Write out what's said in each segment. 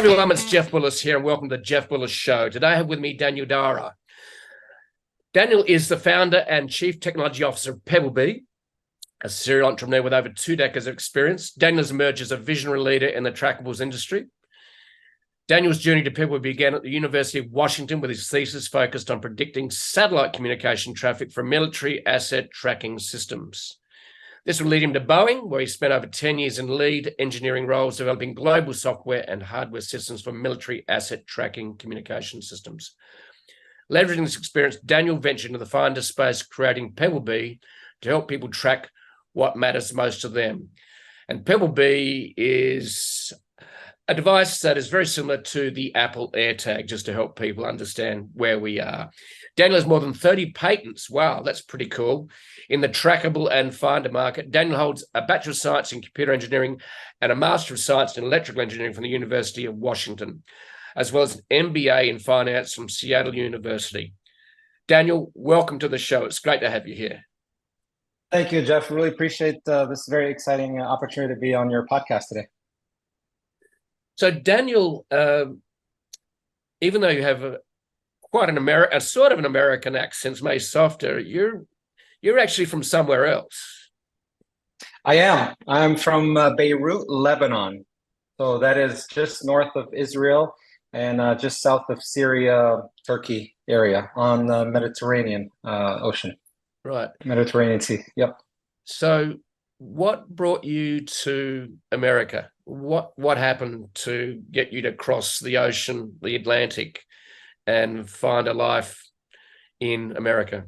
everyone, it's Jeff Bullis here, and welcome to the Jeff Bullis Show. Today I have with me Daniel Daoura. Daniel is the founder and chief technology officer of Pebblebee, a serial entrepreneur with over 2 decades of experience. Daniel has emerged as a visionary leader in the trackables industry. Daniel's journey to Pebblebee began at the University of Washington with his thesis focused on predicting satellite communication traffic from military asset tracking systems. This would lead him to Boeing, where he spent over 10 years in lead engineering roles developing global software and hardware systems for military asset tracking communication systems. Leveraging this experience, Daniel ventured into the finder space, creating Pebblebee to help people track what matters most to them. And Pebblebee is a device that is very similar to the Apple Airtag, just to help people understand where we are. Daniel has more than 30 patents. Wow, that's pretty cool. In the trackable and finder market, Daniel holds a Bachelor of Science in Computer Engineering and a Master of Science in Electrical Engineering from the University of Washington, as well as an MBA in Finance from Seattle University. Daniel, welcome to the show. It's great to have you here. Thank you, Jeff. Really appreciate this very exciting opportunity to be on your podcast today. So, Daniel, even though you have quite a sort of an American accent, maybe softer, you're actually from somewhere else. I am. I'm from Beirut, Lebanon. So that is just north of Israel and just south of Syria, Turkey area on the Mediterranean Ocean. Right. Mediterranean Sea. Yep. So what brought you to America? What happened to get you to cross the ocean, the Atlantic, and find a life in America?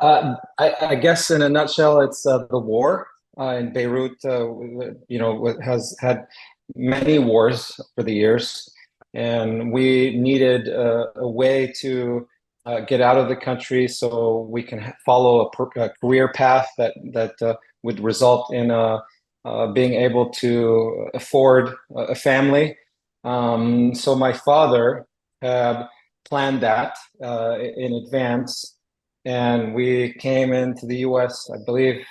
I guess in a nutshell, it's the war in Beirut. Has had many wars for the years, and we needed a way to get out of the country so we can follow a career path that would result in being able to afford a family. So my father had planned that in advance, and we came into the U.S., I believe,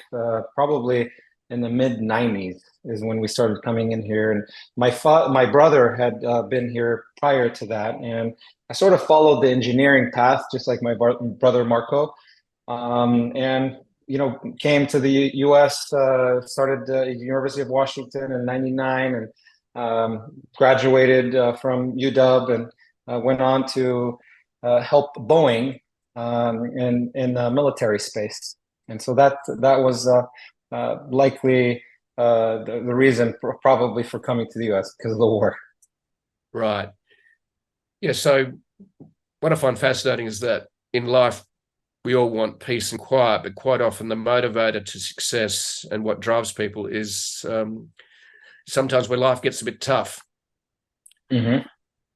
probably in the mid-90s is when we started coming in here. And my brother had been here prior to that, and I sort of followed the engineering path, just like my brother Marco, and came to the U.S., started the University of Washington in '99, and graduated from UW, and went on to help Boeing in the military space. And so that was likely the reason probably for coming to the U.S. because of the war. Right. Yeah. So what I find fascinating is that in life, we all want peace and quiet, but quite often the motivator to success and what drives people is sometimes where life gets a bit tough. Mm-hmm.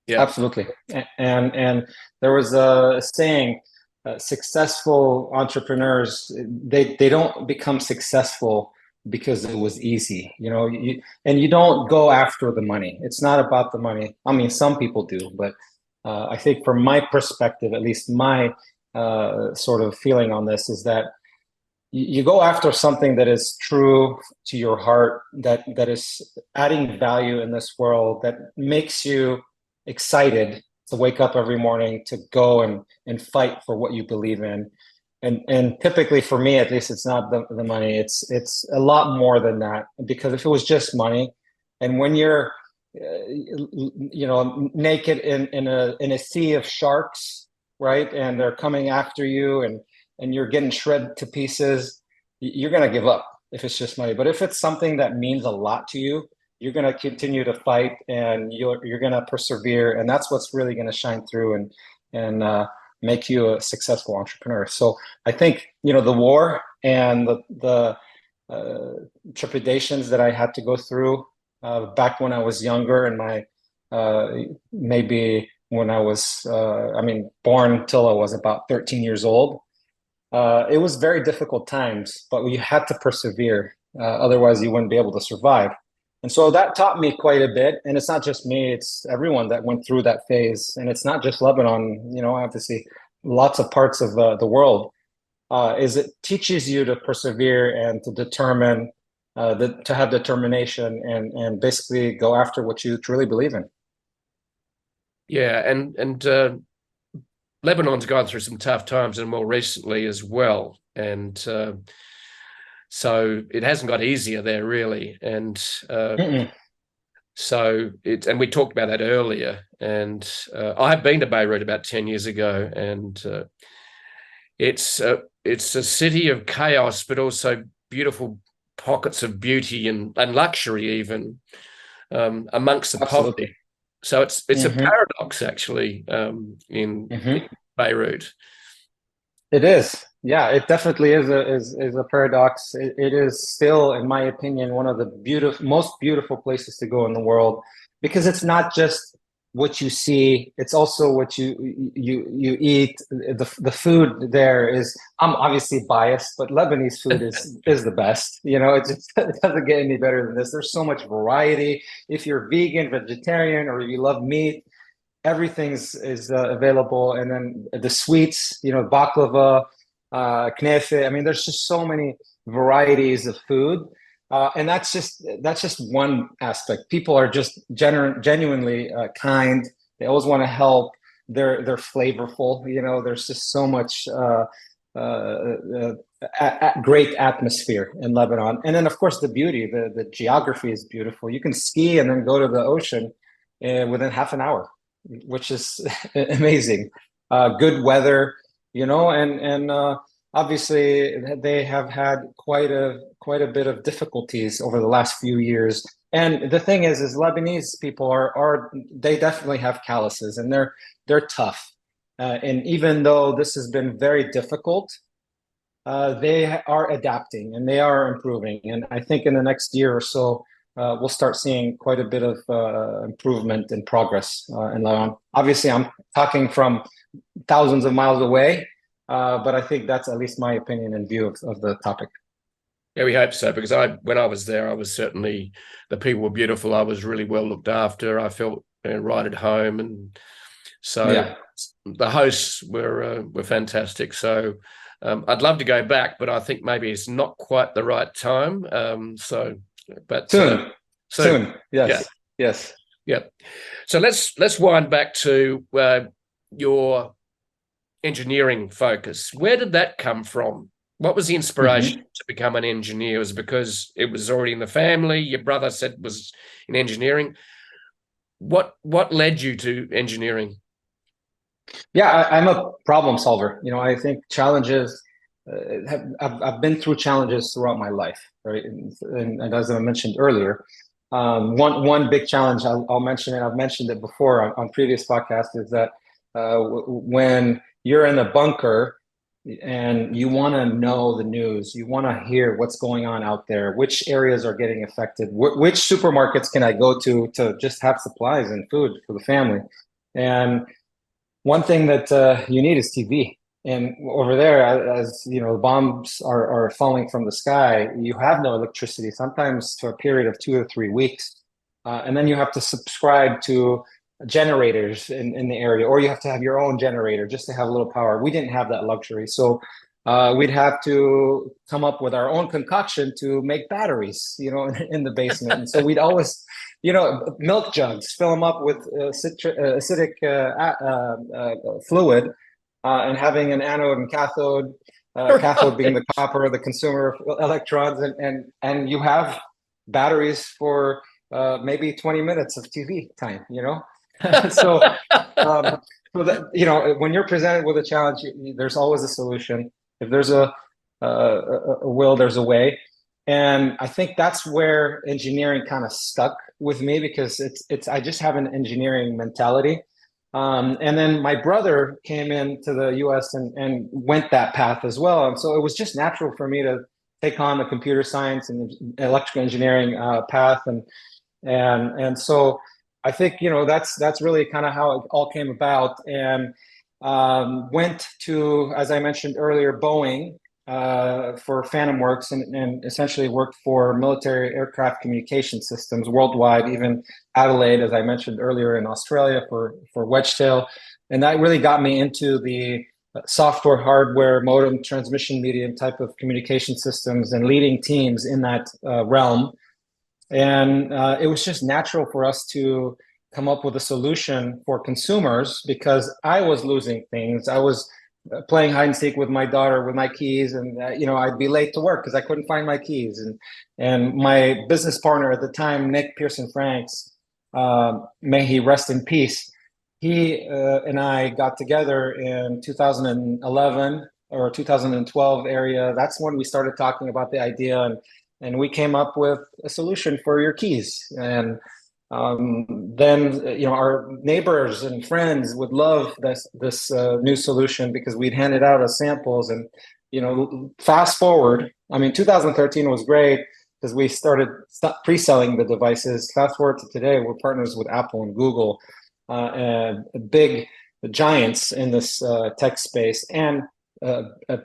Yeah, absolutely. And there was a saying, successful entrepreneurs, they don't become successful because it was easy, and you don't go after the money. It's not about the money. I mean, some people do, but I think from my perspective, at least my sort of feeling on this is that you go after something that is true to your heart, that is adding value in this world, that makes you excited to wake up every morning to go and fight for what you believe in. And typically for me, at least, it's not the money. It's a lot more than that, because if it was just money, and when you're naked in a sea of sharks, right, and they're coming after you, and you're getting shredded to pieces, you're going to give up if it's just money. But if it's something that means a lot to you, you're going to continue to fight, and you're going to persevere, and that's what's really going to shine through and make you a successful entrepreneur. So I think the war and the trepidations that I had to go through back when I was younger, and my maybe when I was born till I was about 13 years old. It was very difficult times, but you had to persevere. Otherwise, you wouldn't be able to survive. And so that taught me quite a bit. And it's not just me, it's everyone that went through that phase. And it's not just Lebanon, obviously lots of parts of the world, is it teaches you to persevere and to determine to have determination and basically go after what you truly believe in. Yeah, and Lebanon's gone through some tough times, and more recently as well, and so it hasn't got easier there really, and so it, and we talked about that earlier, and I have been to Beirut about 10 years ago, and it's a city of chaos, but also beautiful pockets of beauty and luxury even amongst the Absolutely. poverty. So it's a paradox actually in Beirut. It is. Yeah, it definitely is a paradox. It is still, in my opinion, one of the most beautiful places to go in the world, because it's not just what you see, it's also what you eat. The food there is, I'm obviously biased, but Lebanese food is the best. You know, it doesn't get any better than this. There's so much variety. If you're vegan, vegetarian, or you love meat, everything's is available. And then the sweets, you know, baklava, knefe. I mean, there's just so many varieties of food. And that's just one aspect. People are just genuinely kind. They always want to help. They're flavorful. You know, there's just so much great atmosphere in Lebanon. And then, of course, the beauty. The geography is beautiful. You can ski and then go to the ocean within half an hour, which is amazing. Good weather, you know, and obviously they have had quite a bit of difficulties over the last few years. And the thing is Lebanese people are they definitely have calluses, and they're tough. And even though this has been very difficult, they are adapting and they are improving. And I think in the next year or so, we'll start seeing quite a bit of improvement and progress in Lebanon. Obviously, I'm talking from thousands of miles away, but I think that's at least my opinion and view of the topic. Yeah, we hope so, because when I was there, I was certainly, the people were beautiful. I was really well looked after. I felt right at home, and so Yeah. the hosts were fantastic. So I'd love to go back, but I think maybe it's not quite the right time. But soon. Yes. Yeah. Yes. Yeah. So let's wind back to your engineering focus. Where did that come from? What was the inspiration to become an engineer? Was it because it was already in the family? Your brother said was in engineering. What led you to engineering? Yeah, I'm a problem solver. You know, I think challenges. I've been through challenges throughout my life, right? And as I mentioned earlier, one big challenge I'll mention, and I've mentioned it before on previous podcasts, is that when you're in a bunker and you want to know the news, you want to hear what's going on out there, which areas are getting affected, which supermarkets can I go to just have supplies and food for the family. And one thing that you need is TV. And over there, as you know, bombs are falling from the sky. You have no electricity, sometimes for a period of 2 or 3 weeks. And then you have to subscribe to generators in the area, or you have to have your own generator just to have a little power. We didn't have that luxury. So we'd have to come up with our own concoction to make batteries, you know, in the basement. And so we'd always, you know, milk jugs, fill them up with acidic fluid, and having an anode and cathode, cathode being the copper, the consumer of electrons, and you have batteries for maybe 20 minutes of TV time, you know? So that, you know, when you're presented with a challenge, there's always a solution. If there's a will, there's a way. And I think that's where engineering kind of stuck with me, because I just have an engineering mentality. And then my brother came into the US and went that path as well. And so it was just natural for me to take on the computer science and electrical engineering path. And so I think, you know, that's really kind of how it all came about. And went to, as I mentioned earlier, Boeing for Phantom Works, and essentially worked for military aircraft communication systems worldwide, even Adelaide, as I mentioned earlier, in Australia for Wedgetail. And that really got me into the software, hardware, modem, transmission medium type of communication systems and leading teams in that realm. And it was just natural for us to come up with a solution for consumers because I was losing things. I was playing hide and seek with my daughter with my keys, and I'd be late to work because I couldn't find my keys. And my business partner at the time, Nick Pearson Franks, may he rest in peace. He and I got together in 2011 or 2012 area. That's when we started talking about the idea, and we came up with a solution for your keys. And then our neighbors and friends would love this new solution because we'd handed out as samples. And fast forward, I mean, 2013 was great because we started pre-selling the devices. Fast forward to today, we're partners with Apple and Google, big giants in this tech space, and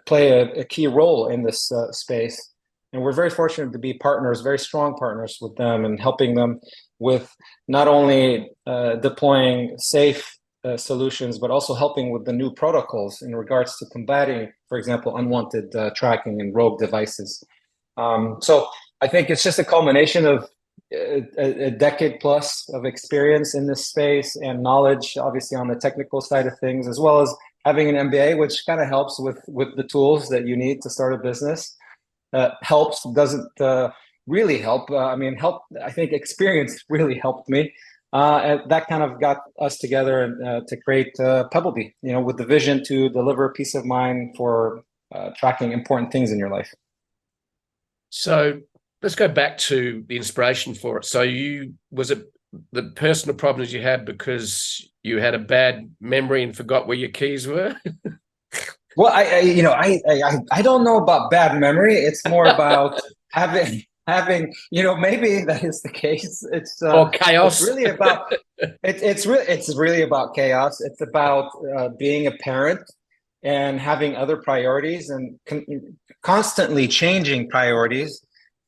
play a key role in this space. And we're very fortunate to be partners, very strong partners with them, and helping them with not only deploying safe solutions, but also helping with the new protocols in regards to combating, for example, unwanted tracking and rogue devices. So I think it's just a culmination of a decade plus of experience in this space and knowledge, obviously on the technical side of things, as well as having an MBA, which kind of helps with the tools that you need to start a business. Helps, doesn't really help. I think experience really helped me. And that kind of got us together and to create Pebblebee, with the vision to deliver peace of mind for tracking important things in your life. So let's go back to the inspiration for it. So was it the personal problems you had because you had a bad memory and forgot where your keys were? Well, I don't know about bad memory. It's more about having maybe that is the case. It's or chaos. It's really about it's really about chaos. It's about being a parent and having other priorities and constantly changing priorities,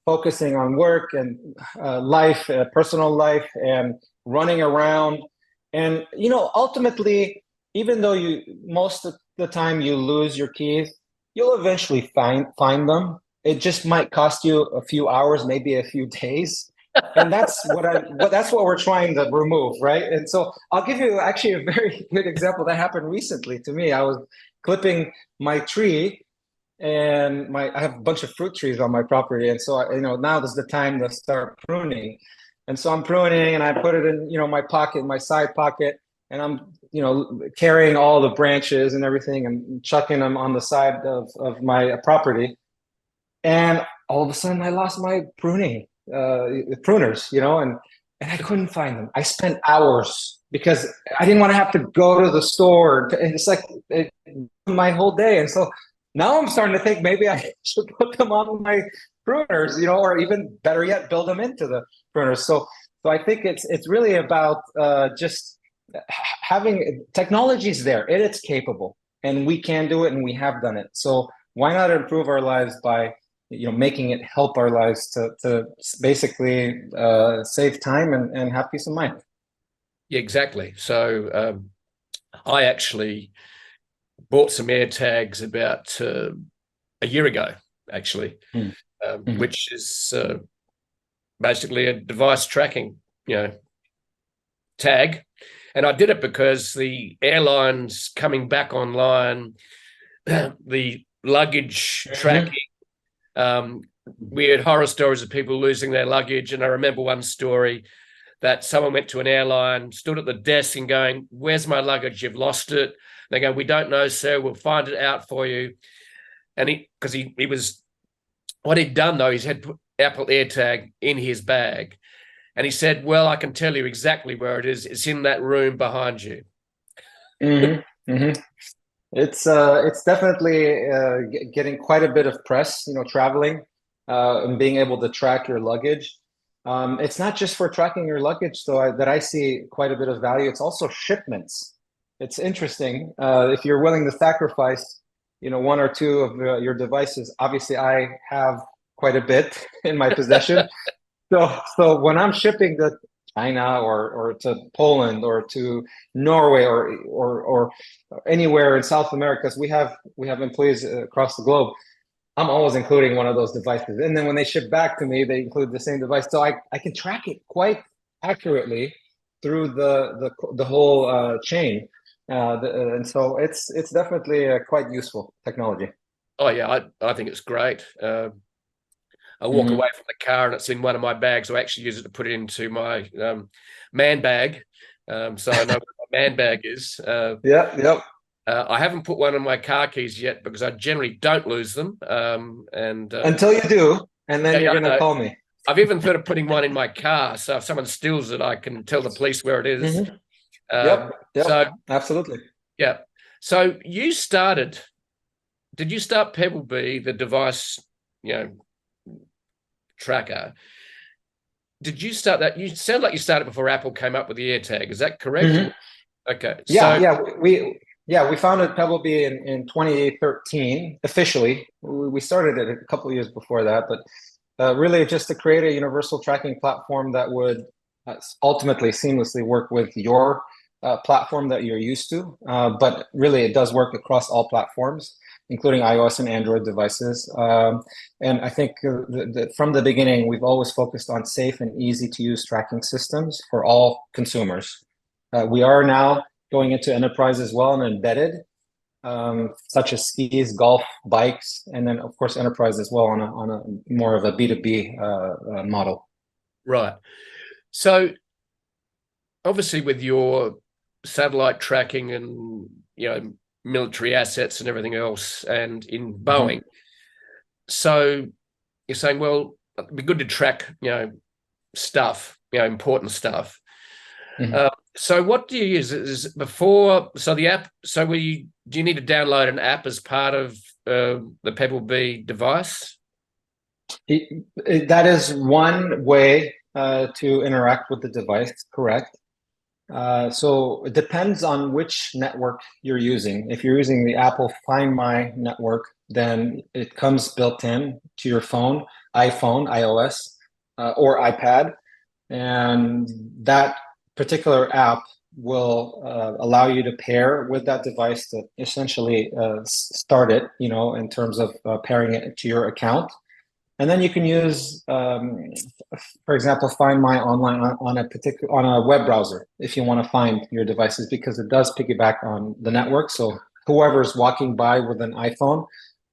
focusing on work and life, personal life, and running around. And ultimately, even though most of the time you lose your keys, you'll eventually find them. It just might cost you a few hours, maybe a few days, and that's what we're trying to remove, right? And so I'll give you actually a very good example that happened recently to me. I was clipping my tree, and I have a bunch of fruit trees on my property, and so now is the time to start pruning. And so I'm pruning, and I put it in my pocket, my side pocket, and I'm carrying all the branches and everything and chucking them on the side of my property. And all of a sudden I lost my pruners, and I couldn't find them. I spent hours because I didn't want to have to go to the store. And it's like my whole day. And so now I'm starting to think maybe I should put them on my pruners, or even better yet, build them into the pruners. So I think it's really about just having technology's there, it's capable, and we can do it, and we have done it. So why not improve our lives by making it help our lives to basically save time and have peace of mind? Yeah, exactly. So I actually bought some Airtags about a year ago, actually, which is basically a device tracking tag. And I did it because the airlines coming back online, the luggage tracking, we heard horror stories of people losing their luggage. And I remember one story that someone went to an airline, stood at the desk and going, "Where's my luggage? You've lost it." They go, "We don't know, sir. We'll find it out for you." And he was, what he'd done though, he's had Apple AirTag in his bag. And he said, "Well, I can tell you exactly where it is. It's in that room behind you." It's definitely getting quite a bit of press, traveling and being able to track your luggage. It's not just for tracking your luggage, though, that I see quite a bit of value. It's also shipments. It's interesting. If you're willing to sacrifice, one or two of your devices. Obviously, I have quite a bit in my possession. So when I'm shipping the China or to Poland or to Norway or anywhere in South America, because we have employees across the globe. I'm always including one of those devices. And then when they ship back to me, they include the same device. So I can track it quite accurately through the whole chain. And so it's definitely a quite useful technology. Oh yeah, I think it's great. I walk away from the car and it's in one of my bags. I actually use it to put it into my man bag. So I know what my man bag is. Yep. I haven't put one on my car keys yet because I generally don't lose them. Until you do, and then you're going to call me. I've even thought of putting one in my car. So if someone steals it, I can tell the police where it is. Yep. So absolutely. Yeah. So did you start Pebblebee, the device, tracker? Did you start that? You sound like you started before Apple came up with the Airtag. Is that correct? Okay. We founded Pebblebee in 2013 officially. We started it a couple of years before that, but really just to create a universal tracking platform that would ultimately seamlessly work with your platform that you're used to. But really, it does work across all platforms, including iOS and Android devices. And I think from the beginning, we've always focused on safe and easy to use tracking systems for all consumers. We are now going into enterprise as well and embedded, such as skis, golf, bikes, and then of course enterprise as well on a more of a B2B model. Right. So obviously with your satellite tracking and military assets and everything else, and in Boeing, so you're saying, well, it'd be good to track stuff, important stuff. So what do you use? Is before the app? So do you need to download an app as part of the Pebblebee device? That is one way to interact with the device, correct? So it depends on which network you're using. If you're using the Apple Find My network, then it comes built in to your phone, iPhone, iOS, or iPad, and that particular app will allow you to pair with that device to essentially start it, in terms of pairing it to your account. And then you can use, for example, Find My online on a web browser if you want to find your devices, because it does piggyback on the network. So whoever's walking by with an iPhone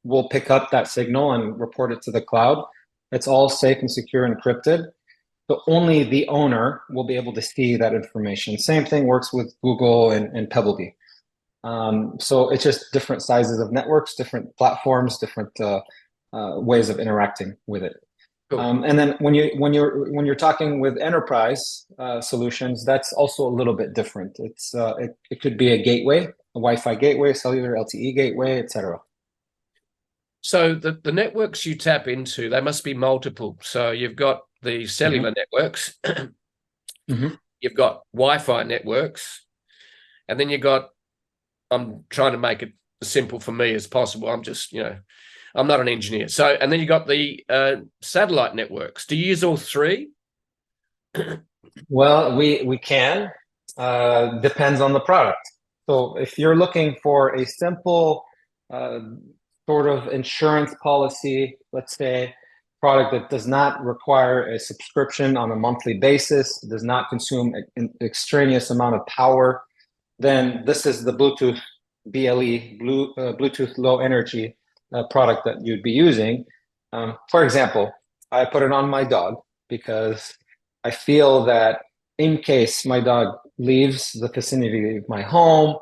will pick up that signal and report it to the cloud. It's all safe and secure, encrypted. So only the owner will be able to see that information. Same thing works with Google and Pebblebee. So it's just different sizes of networks, different platforms, different ways of interacting with it. Cool. And then when you're talking with enterprise solutions, that's also a little bit different. It could be a gateway, a Wi-Fi gateway, cellular LTE gateway, etc. So the networks you tap into, they must be multiple. So you've got the cellular networks, you've got Wi-Fi networks, and then I'm trying to make it as simple for me as possible. I'm just, I'm not an engineer. So, and then you got the satellite networks. Do you use all three? Well, we can. Depends on the product. So if you're looking for a simple sort of insurance policy, let's say, product that does not require a subscription on a monthly basis, does not consume an extraneous amount of power, then this is the Bluetooth BLE, Bluetooth Low Energy product that you'd be using. For example, I put it on my dog because I feel that in case my dog leaves the vicinity of my home,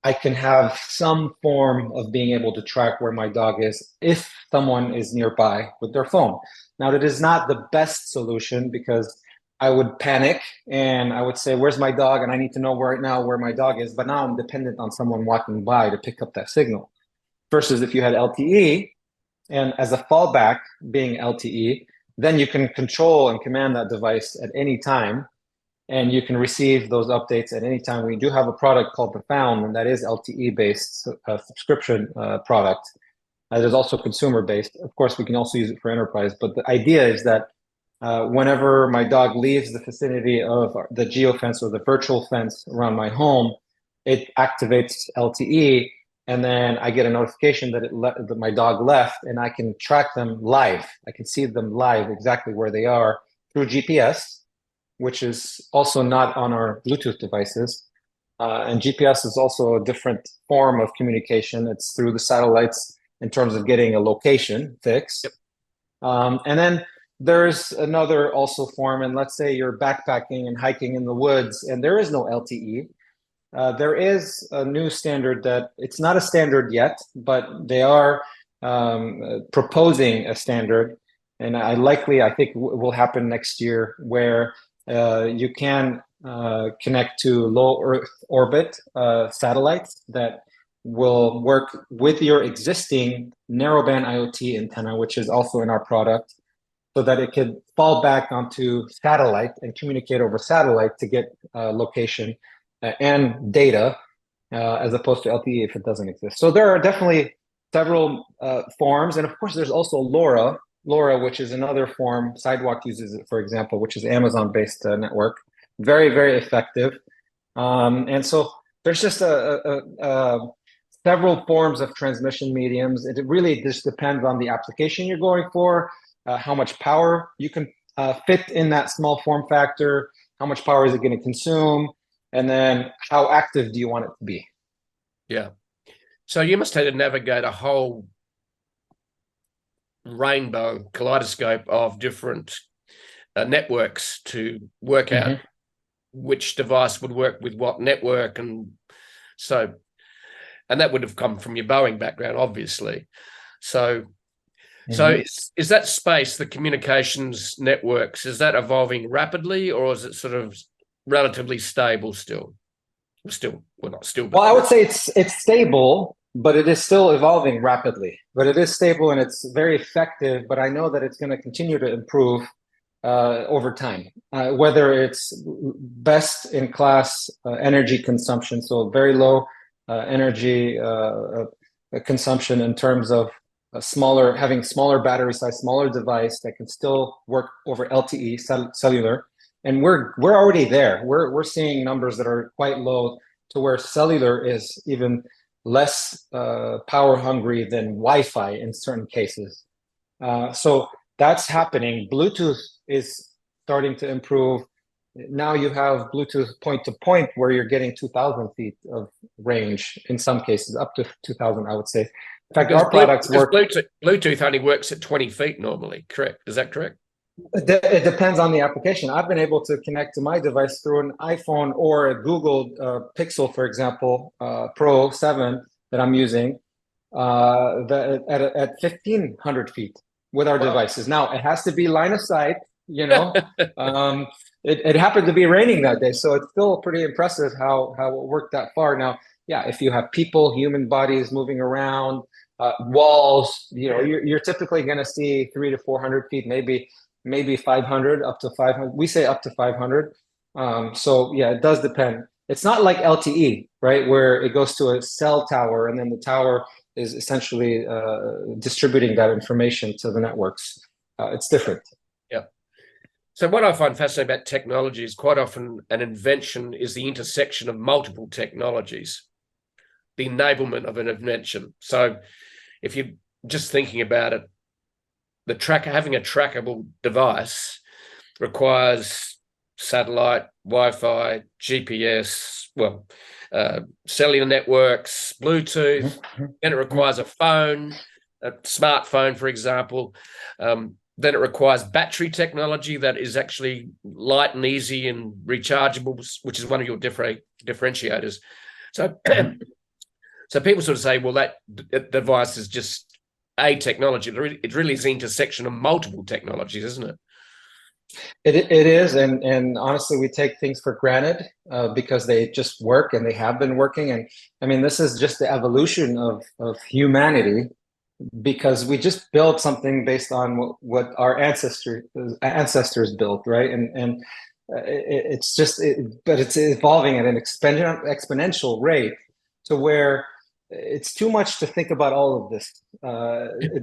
I can have some form of being able to track where my dog is if someone is nearby with their phone. Now, that is not the best solution because I would panic and I would say, where's my dog? And I need to know right now where my dog is. But now I'm dependent on someone walking by to pick up that signal. Versus if you had LTE, and as a fallback being LTE, then you can control and command that device at any time, and you can receive those updates at any time. We do have a product called The Found, and that is LTE-based subscription product. It is also consumer-based. Of course, we can also use it for enterprise, but the idea is that whenever my dog leaves the vicinity of the geofence or the virtual fence around my home, it activates LTE, and then I get a notification that that my dog left, and I can track them live. I can see them live exactly where they are through GPS, which is also not on our Bluetooth devices. And GPS is also a different form of communication. It's through the satellites in terms of getting a location fixed. Yep. And then there's another also form, and let's say you're backpacking and hiking in the woods and there is no LTE. There is a new standard that it's not a standard yet, but they are proposing a standard, and I think will happen next year, where you can connect to low Earth orbit satellites that will work with your existing narrowband IoT antenna, which is also in our product, so that it could fall back onto satellite and communicate over satellite to get location and data, as opposed to LTE if it doesn't exist. So there are definitely several forms. And of course, there's also LoRa, which is another form. Sidewalk uses it, for example, which is Amazon-based network. Very, very effective. And so there's just several forms of transmission mediums. It really just depends on the application you're going for, how much power you can fit in that small form factor, how much power is it going to consume, and then how active do you want it to be? Yeah. So you must have to navigate a whole rainbow kaleidoscope of different networks to work out which device would work with what network. And that would have come from your Boeing background, obviously. So is that space, the communications networks, is that evolving rapidly, or is it sort of relatively stable still? Well, I would say it's stable, but it is still evolving rapidly. But it is stable and it's very effective. But I know that it's going to continue to improve over time, whether it's best in class energy consumption, so very low energy consumption in terms of having smaller battery size, smaller device that can still work over LTE cellular. And we're already there. We're seeing numbers that are quite low, to where cellular is even less power hungry than Wi-Fi in certain cases. So that's happening. Bluetooth is starting to improve. Now you have Bluetooth point to point, where you're getting 2,000 feet of range in some cases, up to 2,000, I would say. In fact, our products work. Bluetooth only works at 20 feet normally, correct? Is that correct? It depends on the application. I've been able to connect to my device through an iPhone or a Google Pixel, for example, Pro 7 that I'm using, at 1,500 feet with our devices. Now, it has to be line of sight, you know. It happened to be raining that day, so it's still pretty impressive how it worked that far. Now, yeah, if you have people, human bodies moving around, walls, you know, you're typically going to see 300 to 400 feet, maybe 500, up to 500. We say up to 500. So yeah, it does depend. It's not like LTE, right, where it goes to a cell tower and then the tower is essentially distributing that information to the networks. It's different. Yeah. So what I find fascinating about technology is quite often an invention is the intersection of multiple technologies, the enablement of an invention. So if you're just thinking about it, having a trackable device requires satellite, Wi-Fi, GPS, cellular networks, Bluetooth, and it requires a phone, a smartphone, for example. Then it requires battery technology that is actually light and easy and rechargeable, which is one of your differentiators. So, so people sort of say, well, that device is just a technology. It really is the intersection of multiple technologies, isn't it? It is, and honestly, we take things for granted because they just work, and they have been working. And I mean, this is just the evolution of humanity, because we just built something based on what our ancestors built, right? And but it's evolving at an exponential rate, to where it's too much to think about all of this,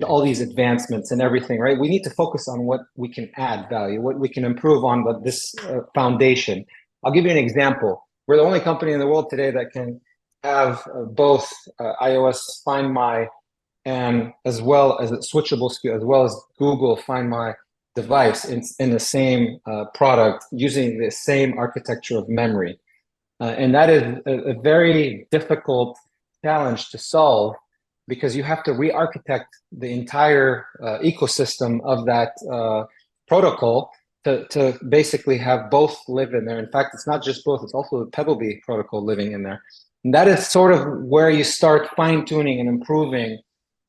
all these advancements and everything, right? We need to focus on what we can add value, what we can improve on this foundation. I'll give you an example. We're the only company in the world today that can have both iOS Find My and as well as a switchable SKU, as well as Google Find My device in the same product using the same architecture of memory. And that is a very difficult challenge to solve because you have to re-architect the entire ecosystem of that protocol to basically have both live in there. In fact, it's not just both, it's also the Pebblebee protocol living in there. And that is sort of where you start fine-tuning and improving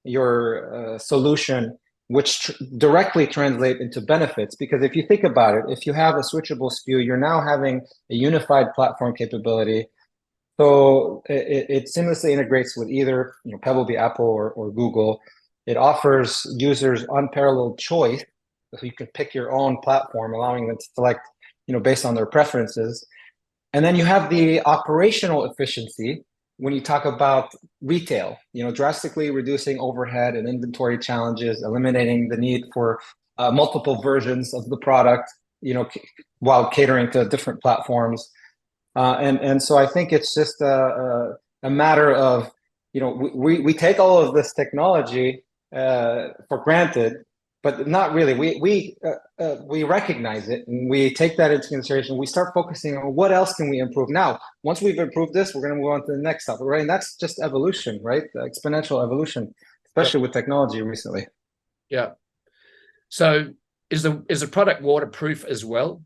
your solution, which directly translate into benefits. Because if you think about it, if you have a switchable SKU, you're now having a unified platform capability. So it seamlessly integrates with either Pebblebee, Apple, or Google. It offers users unparalleled choice, so you can pick your own platform, allowing them to select based on their preferences. And then you have the operational efficiency when you talk about retail, drastically reducing overhead and inventory challenges, eliminating the need for multiple versions of the product, while catering to different platforms. And so I think it's just a matter of, we take all of this technology for granted, but not really. We recognize it and we take that into consideration. We start focusing on what else can we improve. Now, once we've improved this, we're going to move on to the next stuff, right? And that's just evolution, right? Exponential evolution, especially with technology recently. Yeah. So is the product waterproof as well?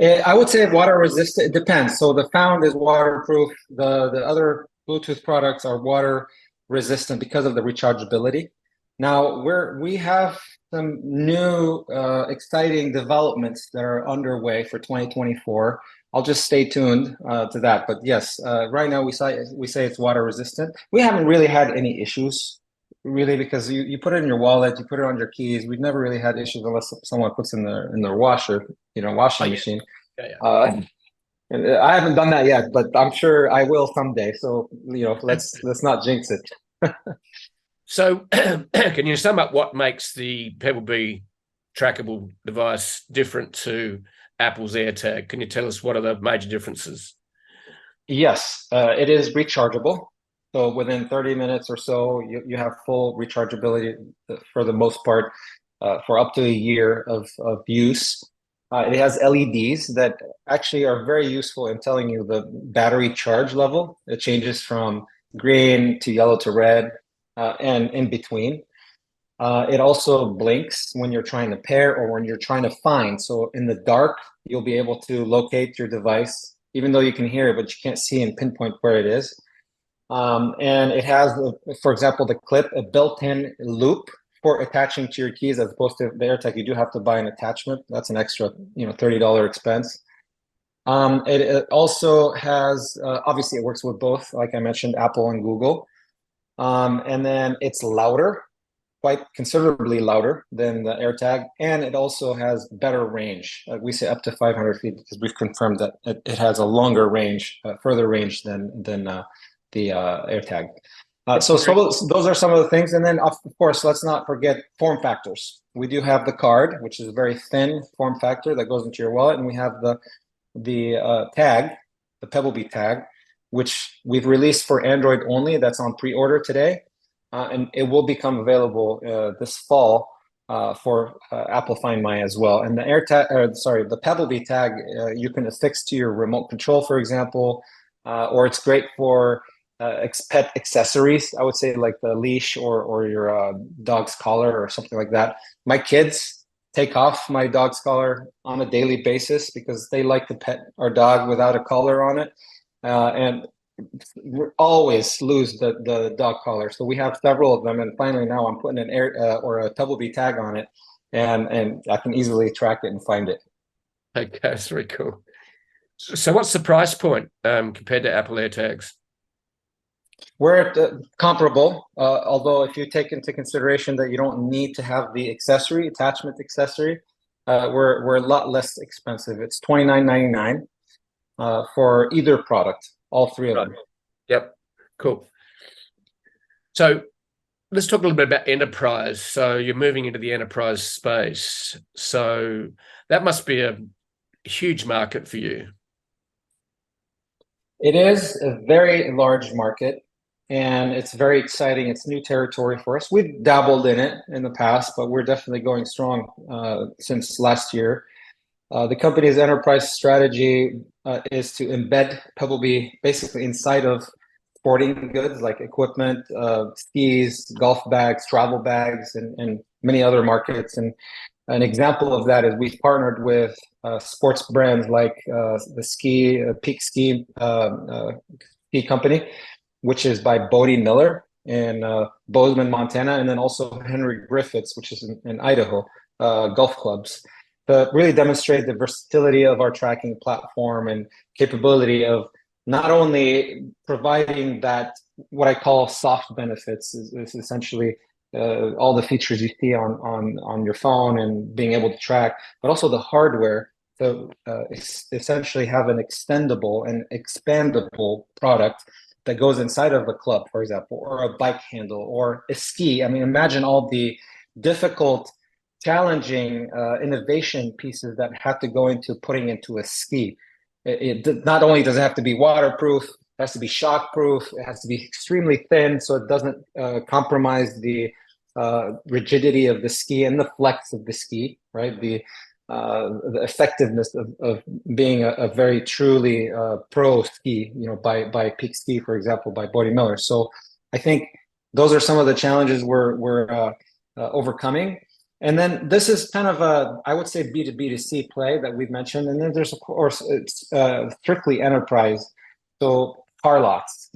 I would say water resistant. It depends. So the Found is waterproof. The other Bluetooth products are water resistant because of the rechargeability. Now we have some new exciting developments that are underway for 2024. I'll just stay tuned to that. But yes, right now we say it's water resistant. We haven't really had any issues, really, because you put it in your wallet, you put it on your keys. We've never really had issues unless someone puts in their washer, washing machine. Yeah. And I haven't done that yet, but I'm sure I will someday. So let's not jinx it. So can you sum up what makes the Pebblebee trackable device different to Apple's Airtag? Can you tell us what are the major differences? Yes, it is rechargeable. So within 30 minutes or so, you have full rechargeability for the most part for up to a year of use. It has LEDs that actually are very useful in telling you the battery charge level. It changes from green to yellow to red and in between. It also blinks when you're trying to pair or when you're trying to find. So in the dark, you'll be able to locate your device, even though you can hear it, but you can't see and pinpoint where it is. And it has, for example, the clip, a built-in loop for attaching to your keys, as opposed to the Airtag. You do have to buy an attachment. That's an extra, $30 expense. It also has, obviously, it works with both, like I mentioned, Apple and Google. And then it's louder, quite considerably louder than the Airtag, and it also has better range. We say up to 500 feet because we've confirmed that it has a longer range, further range than the Airtag. So those are some of the things. And then, of course, let's not forget form factors. We do have the card, which is a very thin form factor that goes into your wallet, and we have the tag, the Pebblebee tag, which we've released for Android only. That's on pre-order today. And it will become available this fall for Apple Find My as well. And the the Pebblebee tag, you can affix to your remote control, for example, or it's great for pet accessories. I would say like the leash or your dog's collar or something like that. My kids take off my dog's collar on a daily basis because they like to pet our dog without a collar on it, and always lose the dog collar. So we have several of them, and finally now I'm putting an or a Pebblebee tag on it, and I can easily track it and find it. Okay, that's very cool. So what's the price point compared to Apple AirTags? We're at comparable, although if you take into consideration that you don't need to have the attachment accessory, we're a lot less expensive. It's $29.99 for either product, all three of them. Yep. Cool. So let's talk a little bit about enterprise. So you're moving into the enterprise space. So that must be a huge market for you. It is a very large market, and it's very exciting. It's new territory for us. We've dabbled in it in the past, but we're definitely going strong since last year. The company's enterprise strategy is to embed Pebblebee basically inside of sporting goods like equipment, skis, golf bags, travel bags, and many other markets. And an example of that is we've partnered with sports brands like the Peak Ski Company, which is by Bodie Miller in Bozeman, Montana, and then also Henry Griffiths, which is in Idaho, golf clubs, to really demonstrate the versatility of our tracking platform and capability of not only providing that, what I call soft benefits, is essentially all the features you see on your phone and being able to track, but also the hardware to essentially have an extendable and expandable product that goes inside of a club, for example, or a bike handle or a ski. I mean, imagine all the difficult, challenging innovation pieces that have to go into putting into a ski. It not only does it have to be waterproof, it has to be shockproof, it has to be extremely thin so it doesn't compromise the rigidity of the ski and the flex of the ski, right? The effectiveness of being a very truly pro ski, by Peak Ski, for example, by Bodie Miller. So I think those are some of the challenges we're overcoming. And then this is kind of I would say B2B2C play that we've mentioned. And then there's, of course, it's strictly enterprise. So car lots,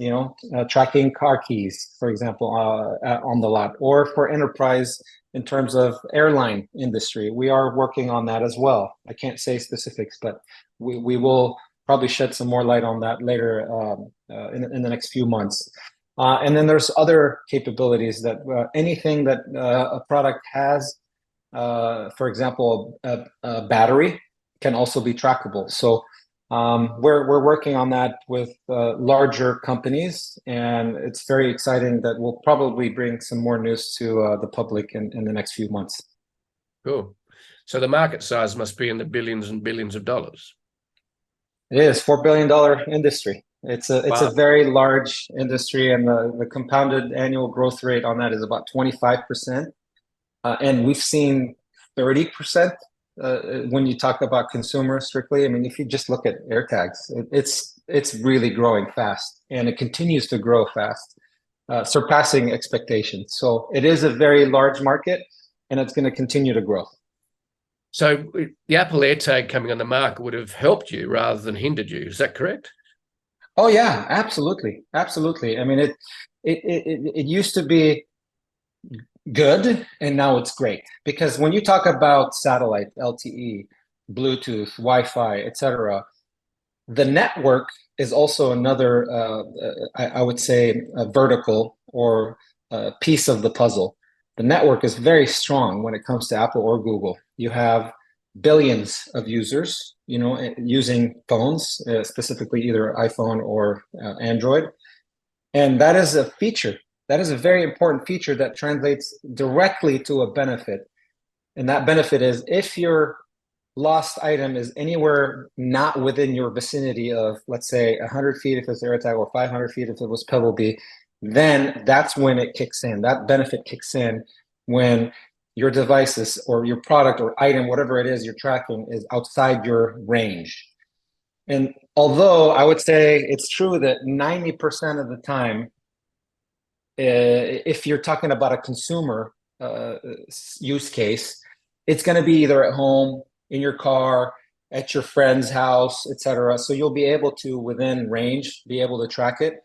tracking car keys, for example, on the lot, or for enterprise in terms of airline industry. We are working on that as well. I can't say specifics, but we will probably shed some more light on that later in the next few months. And then there's other capabilities that anything that a product has, for example, a battery, can also be trackable. So we're working on that with larger companies, and it's very exciting that we'll probably bring some more news to the public in the next few months. Cool. So the market size must be in the billions and billions of dollars. It is $4 billion industry. It's a very large industry, and the compounded annual growth rate on that is about 25%. And we've seen 30% when you talk about consumer strictly. I mean, if you just look at Airtags, it's really growing fast, and it continues to grow fast, surpassing expectations. So it is a very large market, and it's going to continue to grow. So the Apple Airtag coming on the market would have helped you rather than hindered you. Is that correct? Oh yeah, absolutely, absolutely. I mean, it used to be good, and now it's great, because when you talk about satellite, LTE, Bluetooth, Wi-Fi, etc., the network is also another I would say a vertical or a piece of the puzzle. The network is very strong when it comes to Apple or Google. You have billions of users, using phones, specifically either iPhone or Android, and that is a feature. That is a very important feature that translates directly to a benefit. And that benefit is, if your lost item is anywhere not within your vicinity of, let's say, 100 feet if it's Airtag, or 500 feet if it was Pebblebee, then that's when it kicks in. That benefit kicks in when your devices or your product or item, whatever it is you're tracking, is outside your range. And although I would say it's true that 90% of the time, if you're talking about a consumer use case, it's going to be either at home, in your car, at your friend's house, etc. So you'll be able to, within range, be able to track it.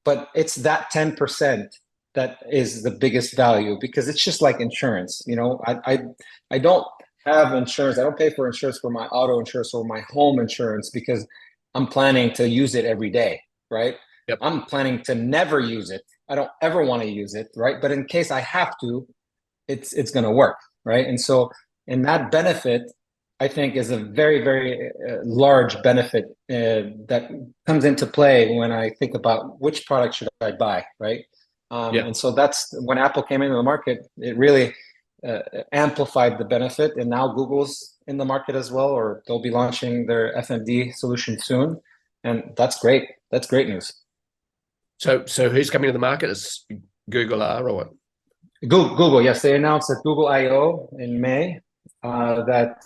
But it's that 10% that is the biggest value, because it's just like insurance. I don't have insurance. I don't pay for insurance for my auto insurance or my home insurance because I'm planning to use it every day, right? Yep. I'm planning to never use it. I don't ever want to use it, right? But in case I have to, it's going to work, right? And so, in that benefit, I think is a very, very large benefit that comes into play when I think about which product should I buy, right? Yeah. And so that's when Apple came into the market, it really amplified the benefit. And now Google's in the market as well, or they'll be launching their FMD solution soon. And that's great. That's great news. So who's coming to the market? Is Google or what? Google, yes, they announced at Google I/O in May that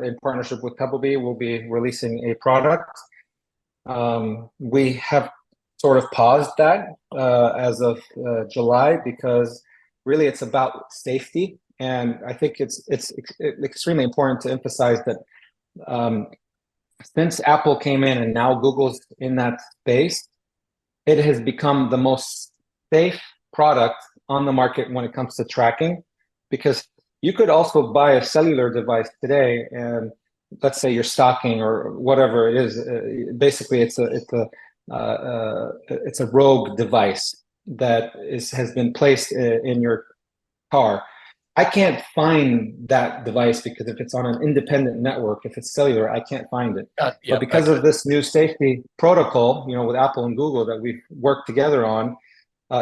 in partnership with Pebblebee, we'll be releasing a product. We have sort of paused that as of July because really it's about safety, and I think it's extremely important to emphasize that since Apple came in and now Google's in that space, it has become the most safe product on the market when it comes to tracking, because you could also buy a cellular device today, and let's say you're stalking or whatever it is. Basically, it's a rogue device that has been placed in your car. I can't find that device because if it's on an independent network, if it's cellular, I can't find it. But because of this new safety protocol, with Apple and Google that we've worked together on,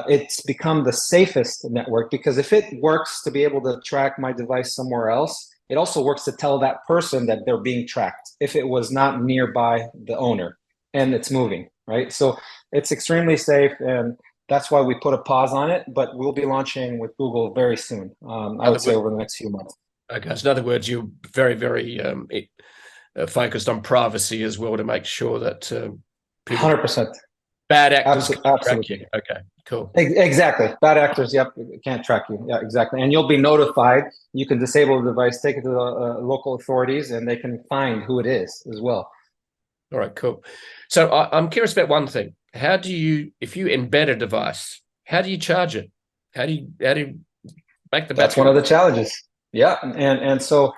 it's become the safest network, because if it works to be able to track my device somewhere else, it also works to tell that person that they're being tracked if it was not nearby the owner and it's moving, right? So it's extremely safe, and that's why we put a pause on it, but we'll be launching with Google very soon. I would say over the next few months. Okay, so in other words, you're very, very focused on privacy as well to make sure that people 100%. Bad actors absolutely. Track you. Okay, cool. Exactly. Bad actors, yep, can't track you. Yeah, exactly. And you'll be notified. You can disable the device, take it to the local authorities, and they can find who it is as well. All right, cool. So I'm curious about one thing. How do you, if you embed a device, how do you charge it? How do you make the battery? That's one of the challenges. Yeah, and so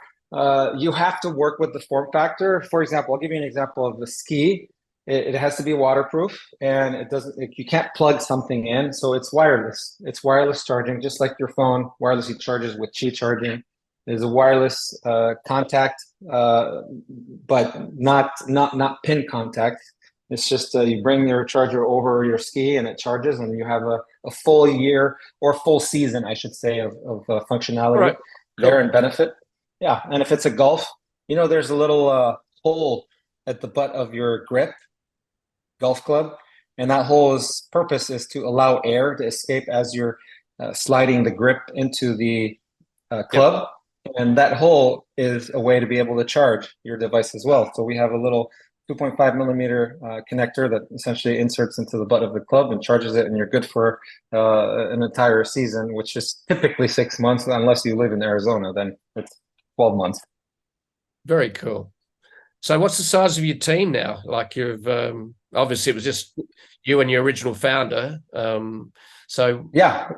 you have to work with the form factor. For example, I'll give you an example of the ski. It has to be waterproof, and it doesn't. You can't plug something in, so it's wireless. It's wireless charging, just like your phone wirelessly charges with Qi charging. There's a wireless contact, but not pin contact. It's just you bring your charger over your ski and it charges, and you have a full year or full season, I should say, of functionality there and benefit. Yeah, and if it's a golf, there's a little hole at the butt of your grip. Golf club, and that hole's purpose is to allow air to escape as you're sliding the grip into the club. Yep. And that hole is a way to be able to charge your device as well. So we have a little 2.5 millimeter connector that essentially inserts into the butt of the club and charges it, and you're good for an entire season, which is typically 6 months, unless you live in Arizona, then it's 12 months. Very cool. So what's the size of your team now? Like you've obviously it was just you and your original founder. So yeah,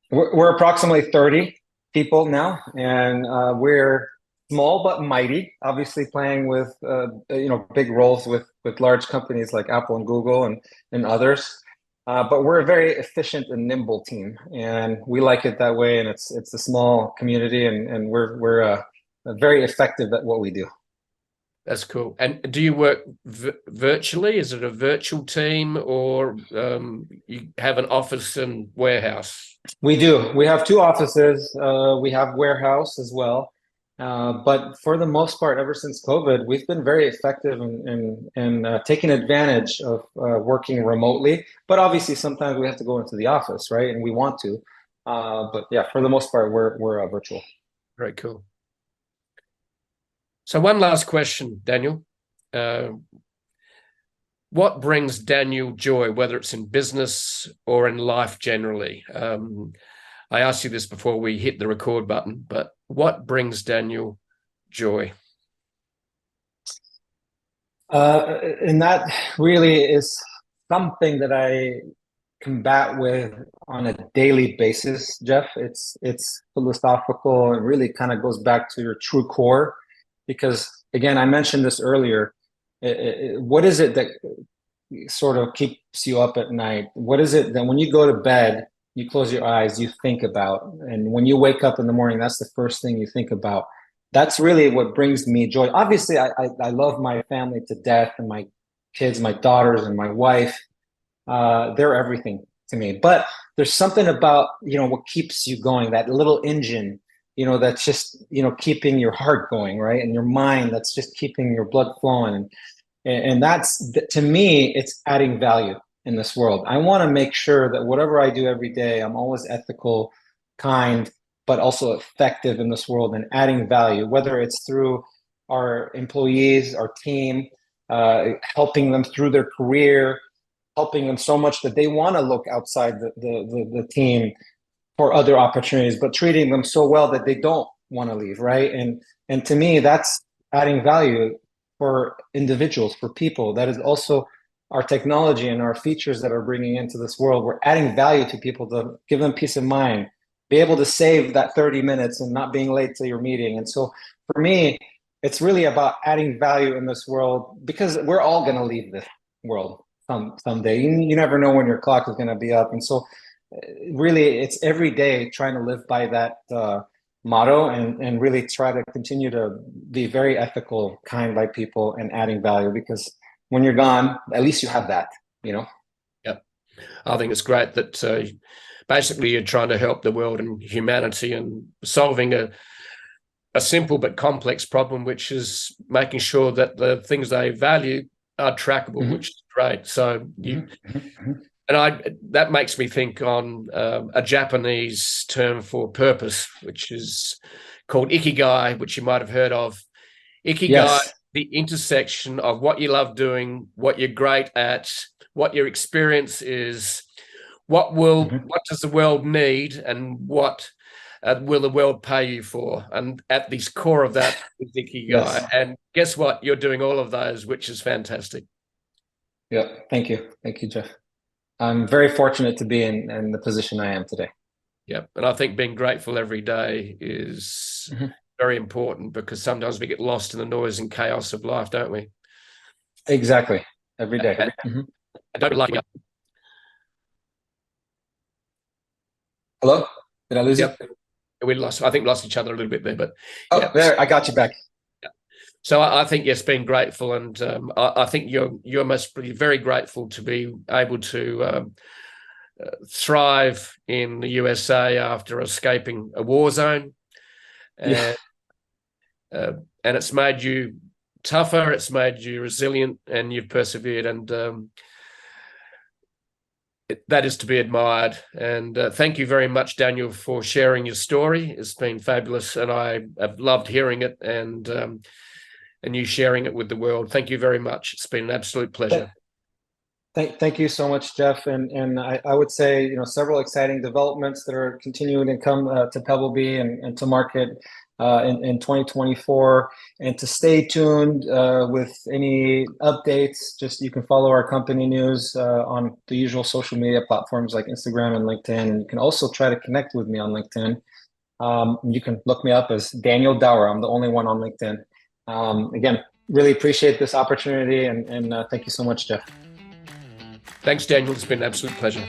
we're approximately 30 people now, and we're small but mighty. Obviously, playing with big roles with large companies like Apple and Google and others. But we're a very efficient and nimble team, and we like it that way. And it's a small community, and we're very effective at what we do. That's cool. And do you work virtually? Is it a virtual team, or you have an office and warehouse? We do. We have 2 offices. We have warehouse as well. But for the most part, ever since COVID, we've been very effective in taking advantage of working remotely. But obviously, sometimes we have to go into the office, right? And we want to. But yeah, for the most part, we're virtual. Very cool. So one last question, Daniel. What brings Daniel joy, whether it's in business or in life generally? I asked you this before we hit the record button, but what brings Daniel joy? And that really is something that I combat with on a daily basis, Jeff. It's philosophical and really kind of goes back to your true core. Because again, I mentioned this earlier, what is it that sort of keeps you up at night? What is it that when you go to bed, you close your eyes, you think about? And when you wake up in the morning, that's the first thing you think about. that's really what brings me joy. Obviously, I love my family to death, and my kids, my daughters, and my wife. They're everything to me. But there's something about, what keeps you going, that little engine, that's just, keeping your heart going, right? And your mind, that's just keeping your blood flowing. And that's, to me, it's adding value in this world. I want to make sure that whatever I do every day, I'm always ethical, kind, but also effective in this world and adding value, whether it's through our employees, our team, helping them through their career, helping them so much that they want to look outside the team for other opportunities, but treating them so well that they don't want to leave, right? And to me, that's adding value for individuals, for people. That is also our technology and our features that are bringing into this world. We're adding value to people to give them peace of mind, be able to save that 30 minutes and not being late to your meeting. And so for me, it's really about adding value in this world, because we're all going to leave this world someday. You never know when your clock is going to be up. And so really, it's every day trying to live by that motto, and really try to continue to be very ethical, kind by people, and adding value, because when you're gone, at least you have that, Yep. I think it's great that basically you're trying to help the world and humanity and solving a simple but complex problem, which is making sure that the things they value are trackable, which is great. So and that makes me think on a Japanese term for purpose, which is called ikigai, which you might have heard of. Ikigai, yes. The intersection of what you love doing, what you're great at, what your experience is, what does the world need, and what will the world pay you for? And at the core of that is ikigai. Yes. And guess what? You're doing all of those, which is fantastic. Yeah, thank you, Jeff. I'm very fortunate to be in the position I am today. Yeah, and I think being grateful every day is very important, because sometimes we get lost in the noise and chaos of life, don't we? Exactly, every day. And don't like it. Hello? Did I lose you? We lost each other a little bit there, but there, I got you back. So I think, yes, being grateful, and I think you must be very grateful to be able to thrive in the USA after escaping a war zone, and it's made you tougher, it's made you resilient, and you've persevered, and that is to be admired. And thank you very much, Daniel, for sharing your story. It's been fabulous, and I have loved hearing it, and you sharing it with the world. Thank you very much. It's been an absolute pleasure. Thank you so much, Jeff. And I would say, several exciting developments that are continuing to come to Pebblebee and to market in 2024. And to stay tuned with any updates, just you can follow our company news on the usual social media platforms like Instagram and LinkedIn. And you can also try to connect with me on LinkedIn. You can look me up as Daniel Daoura. I'm the only one on LinkedIn. Again, really appreciate this opportunity, and thank you so much, Jeff. Thanks, Daniel. It's been an absolute pleasure.